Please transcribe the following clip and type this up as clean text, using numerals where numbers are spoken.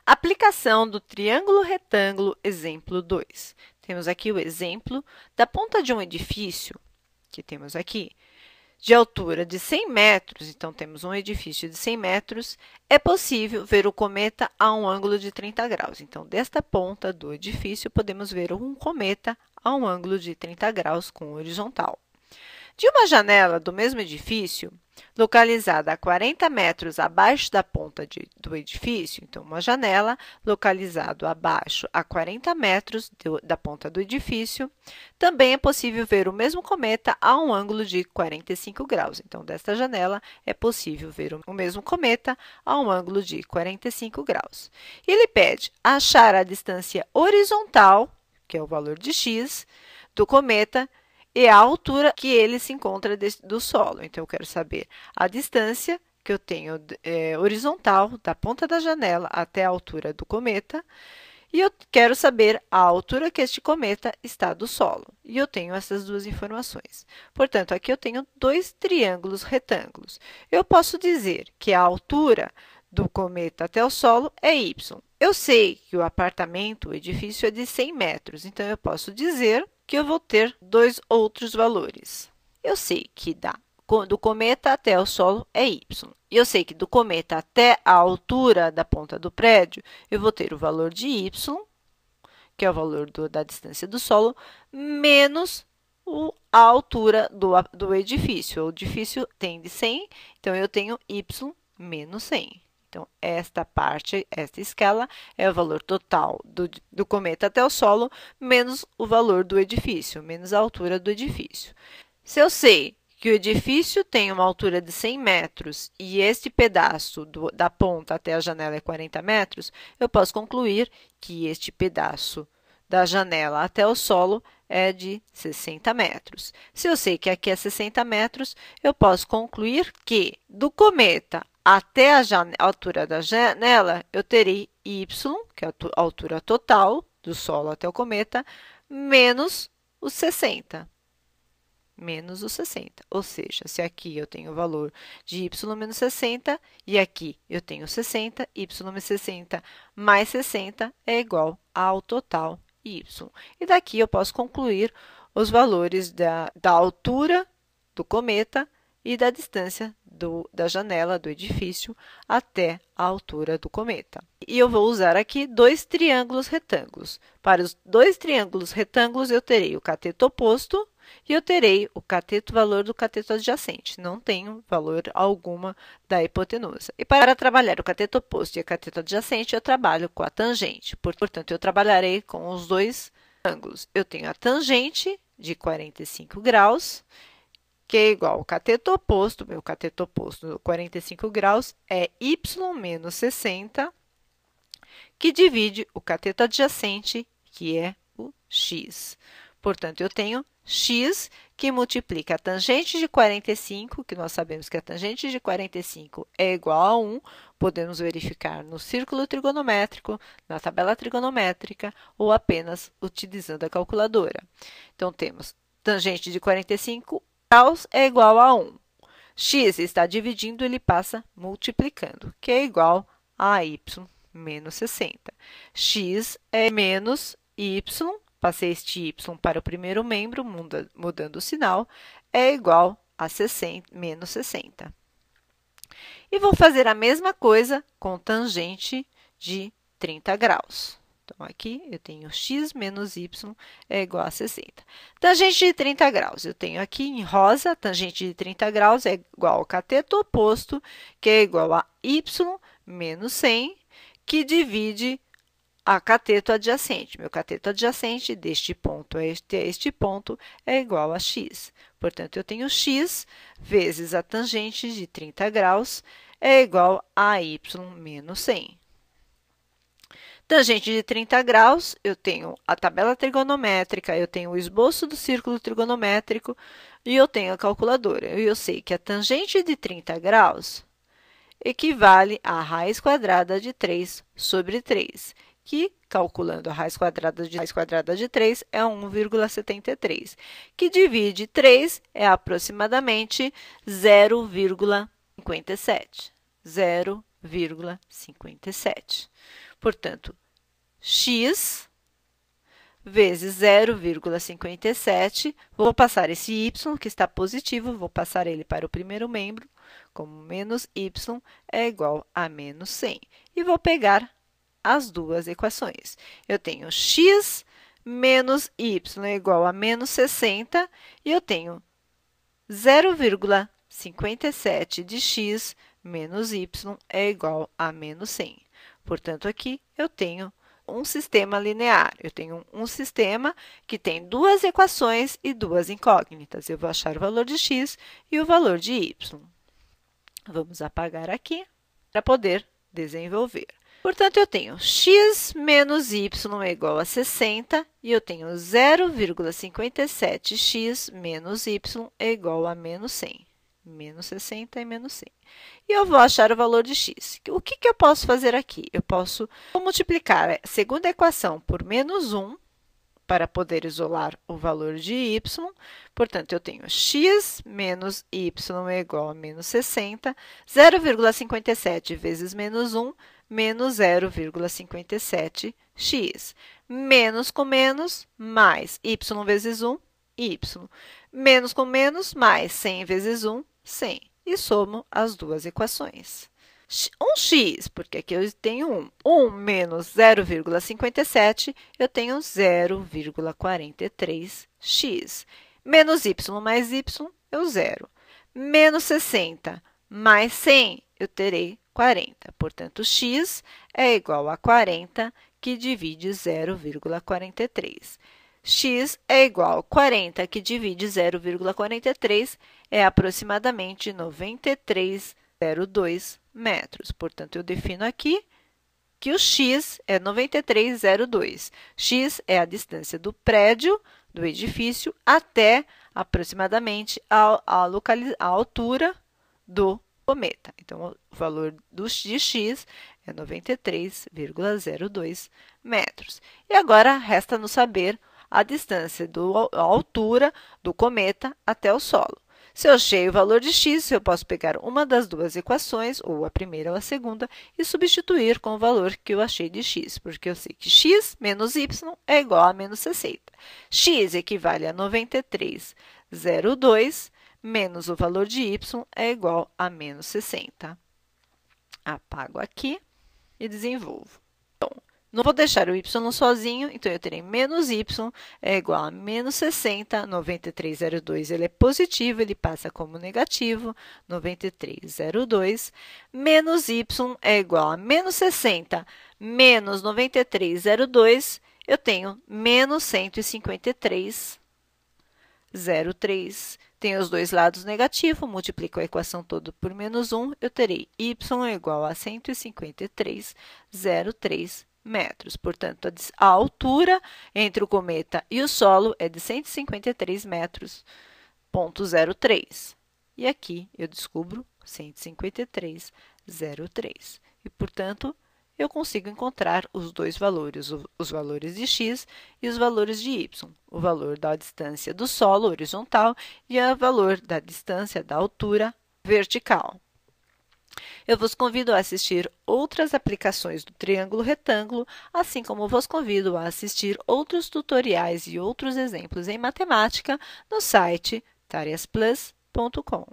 Aplicação do triângulo retângulo, exemplo 2. Temos aqui o exemplo da ponta de um edifício, que temos aqui, de altura de 100 metros, então temos um edifício de 100 metros, é possível ver o cometa a um ângulo de 30 graus. Então, desta ponta do edifício, podemos ver um cometa a um ângulo de 30 graus com horizontal. De uma janela do mesmo edifício, localizada a 40 metros abaixo da ponta do edifício, então, uma janela localizada abaixo a 40 metros da ponta do edifício, também é possível ver o mesmo cometa a um ângulo de 45 graus. Então, desta janela, é possível ver o mesmo cometa a um ângulo de 45 graus. Ele pede achar a distância horizontal, que é o valor de x, do cometa, e a altura que ele se encontra do solo. Então, eu quero saber a distância que eu tenho horizontal da ponta da janela até a altura do cometa, e eu quero saber a altura que este cometa está do solo. E eu tenho essas duas informações. Portanto, aqui eu tenho dois triângulos retângulos. Eu posso dizer que a altura do cometa até o solo é y. Eu sei que o apartamento, o edifício, é de 100 metros, então eu posso dizer que eu vou ter dois outros valores. Eu sei que do cometa até o solo é y. E eu sei que do cometa até a altura da ponta do prédio, eu vou ter o valor de y, que é o valor da distância do solo, menos a altura do edifício. O edifício tem de 100, então eu tenho y menos 100. Então, esta escala é o valor total do cometa até o solo, menos o valor do edifício, menos a altura do edifício. Se eu sei que o edifício tem uma altura de 100 metros e este pedaço da ponta até a janela é 40 metros, eu posso concluir que este pedaço da janela até o solo é de 60 metros. Se eu sei que aqui é 60 metros, eu posso concluir que do cometa até a altura da janela, eu terei y, que é a altura total do solo até o cometa, menos os 60. Menos os 60. Ou seja, se aqui eu tenho o valor de y menos 60 e aqui eu tenho 60, y menos 60 mais 60 é igual ao total y. E daqui eu posso concluir os valores da altura do cometa e da distância da janela do edifício até a altura do cometa. E eu vou usar aqui dois triângulos retângulos. Para os dois triângulos retângulos, eu terei o cateto oposto e eu terei o valor do cateto adjacente. Não tenho valor alguma da hipotenusa. E para trabalhar o cateto oposto e o cateto adjacente, eu trabalho com a tangente. Portanto, eu trabalharei com os dois ângulos. Eu tenho a tangente de 45 graus, que é igual ao cateto oposto. Meu cateto oposto, 45 graus, é y menos 60, que divide o cateto adjacente, que é o x. Portanto, eu tenho x, que multiplica a tangente de 45, que nós sabemos que a tangente de 45 é igual a 1, podemos verificar no círculo trigonométrico, na tabela trigonométrica, ou apenas utilizando a calculadora. Então, temos tangente de 45 graus é igual a 1. X está dividindo, ele passa multiplicando, que é igual a y menos 60. X é menos y, passei este y para o primeiro membro, mudando o sinal, é igual a menos 60. E vou fazer a mesma coisa com tangente de 30 graus. Então, aqui eu tenho x menos y é igual a 60. Tangente de 30 graus, eu tenho aqui em rosa, tangente de 30 graus é igual ao cateto oposto, que é igual a y menos 100, que divide a cateto adjacente. Meu cateto adjacente deste ponto a este ponto é igual a x. Portanto, eu tenho x vezes a tangente de 30 graus é igual a y menos 100. Tangente de 30 graus, eu tenho a tabela trigonométrica, eu tenho o esboço do círculo trigonométrico e eu tenho a calculadora. Eu sei que a tangente de 30 graus equivale à raiz quadrada de 3 sobre 3, que, calculando a raiz quadrada de 3, é 1,73, que divide 3 é aproximadamente 0,57. 0,57. 0,57. Portanto, x vezes 0,57, vou passar esse y, que está positivo, vou passar ele para o primeiro membro, como menos y é igual a menos 100. E vou pegar as duas equações. Eu tenho x menos y é igual a menos 60, e eu tenho 0,57 de x menos y é igual a menos 100. Portanto, aqui eu tenho um sistema linear. Eu tenho um sistema que tem duas equações e duas incógnitas. Eu vou achar o valor de x e o valor de y. Vamos apagar aqui para poder desenvolver. Portanto, eu tenho x menos y é igual a 60 e eu tenho 0,57x menos y é igual a menos 100. Menos 60 e menos 100. E eu vou achar o valor de x. O que eu posso fazer aqui? Eu posso multiplicar a segunda equação por menos 1 para poder isolar o valor de y. Portanto, eu tenho x menos y é igual a menos 60, 0,57 vezes menos 1, menos 0,57x. Menos com menos, mais y vezes 1, y. Menos com menos, mais 100 vezes 1, 100. E somo as duas equações. Um x, porque aqui eu tenho 1. 1 menos 0,57, eu tenho 0,43x. Menos y mais y, eu zero. Menos 60 mais 100, eu terei 40. Portanto, x é igual a 40, que divide 0,43. X é igual a 40, que divide 0,43, é aproximadamente 93,02 metros. Portanto, eu defino aqui que o x é 93,02. X é a distância do prédio, do edifício, até aproximadamente a altura do cometa. Então, o valor de x é 93,02 metros. E agora, resta-nos saber a distância a altura do cometa até o solo. Se eu achei o valor de x, eu posso pegar uma das duas equações, ou a primeira ou a segunda, e substituir com o valor que eu achei de x, porque eu sei que x menos y é igual a menos 60. X equivale a 93,02, menos o valor de y é igual a menos 60. Apago aqui e desenvolvo. Não vou deixar o y sozinho, então eu terei menos y é igual a menos 60, 93,02 ele é positivo, ele passa como negativo, 93,02, menos y é igual a menos 60, menos 93,02, eu tenho menos 153,03. Tenho os dois lados negativos, multiplico a equação toda por menos 1, eu terei y é igual a 153,03 metros. Portanto, a altura entre o cometa e o solo é de 153 metros, ponto 03. E aqui eu descubro 153,03. E, portanto, eu consigo encontrar os dois valores, os valores de x e os valores de y. O valor da distância do solo horizontal e o valor da distância da altura vertical. Eu vos convido a assistir outras aplicações do triângulo retângulo, assim como vos convido a assistir outros tutoriais e outros exemplos em matemática no site tarefasplus.com.